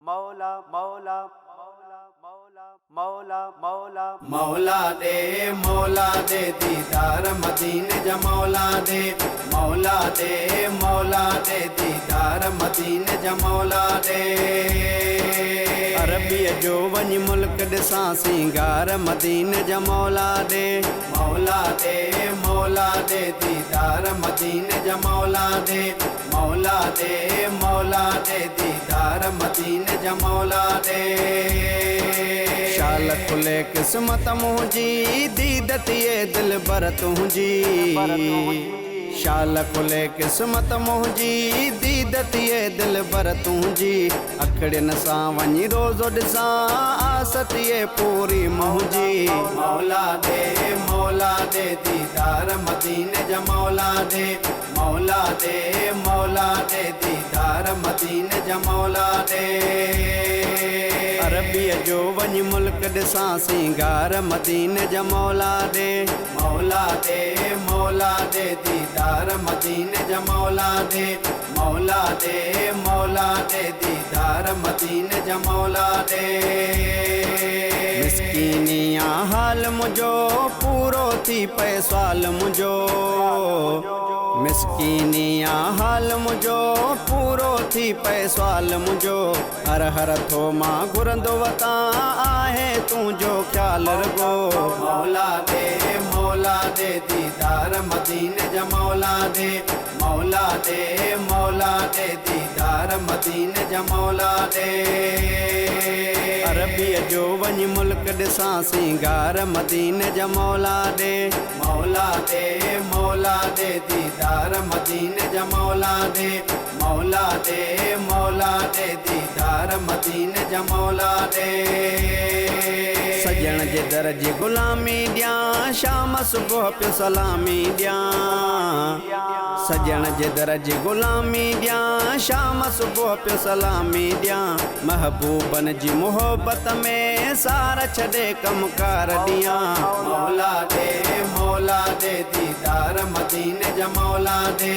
मौला मौला मौला मौला मौला मौला मौला दे दीदार मदीने जा मौला दे दीदार मदीने जा मौला दे। अरबीअ जो वञ मुल्क ॾिसां सिंगार मदीने जा मौला दे दीदार मदीने जा मौला दे दीदार मदीने जा मौला दे। शाल खुले किस्मत मुंहिंजी दीदतिए दिल बर तुंहिंजी शाल खुले किस्मत मुंहिंजी दीदतिए दिल बर तुंहिंजी अखड़ियुनि सां वञी रोज़ो ॾिसां आसतिए पूरी मुंहिंजी। मौला दे दीदार मदीने जा मौला दे दीदार मदीने जा मौला दे। अरबीअ जो वञ मुल्क ॾिसां सिंगार मदीने जा मौला दे दीदार मदीने जा मौला दे दीदार मदीने जा मौला दे। मिस्कीनिया हाल मुझो पूरो थी पे सवाल मुझो मिस्कीनिया हाल मुझो पूरो थी पे सवाल मुझो हर हर थो मां घुरंदो वतां आहे तुंहिंजो ख्याल रगो। मौला दे दीदार मदीने जा मौला दे दीदार मदीने जा मौला दे। अरबीअ जो वञ मुल्क ॾिसां सिंगार मदीने जा मौला दे दीदार मदीने जा मौला दे दीदार मदीने जा मौला दे। सजण जे दर जी गुलामी ॾियां शाम सुबुह पियो सलामी ॾियां सजण जे दर जी गुलामी ॾियां शाम सुबुह पियो सलामी ॾियां महबूबन जी मोहब्बत में सार छॾे कमकार ॾियां। मौला दे दीदार मदीने जा मौला दे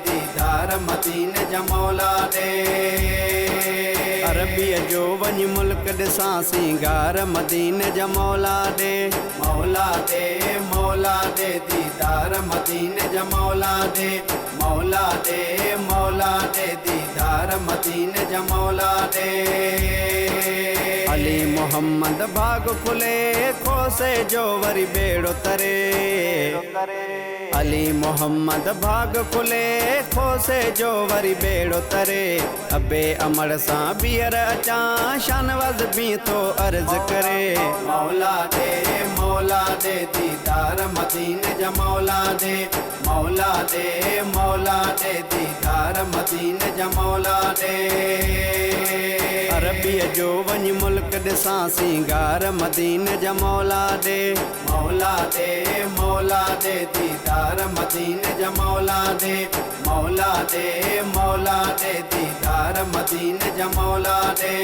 दीदार मदीने जा मौला दे। अरबीअ जो वञ मुल्क ॾिसां सिंगार मदीने जा मौला दे दीदार मदीने जा मौला दे दीदार मदीने जा मौला दे। अली मोहम्मद भाग खुले खोसे जो वरी बेड़ो तरे अली मोहम्मद भाग खुले खोसे जो वरी बेड़ो तरे अबे अमर सां बीहर अचां शानवाज़ भी तो अर्ज करे। मौला दे दीदार मदीने जा मौला दे दीदार मदीने जा मौला दे। अरबीअ जो वञ मुल्क ॾिसां सिंगार मदीने जा मौला दे दीदार मदीने जा मौला दे दीदार मदीने जा मौला दे।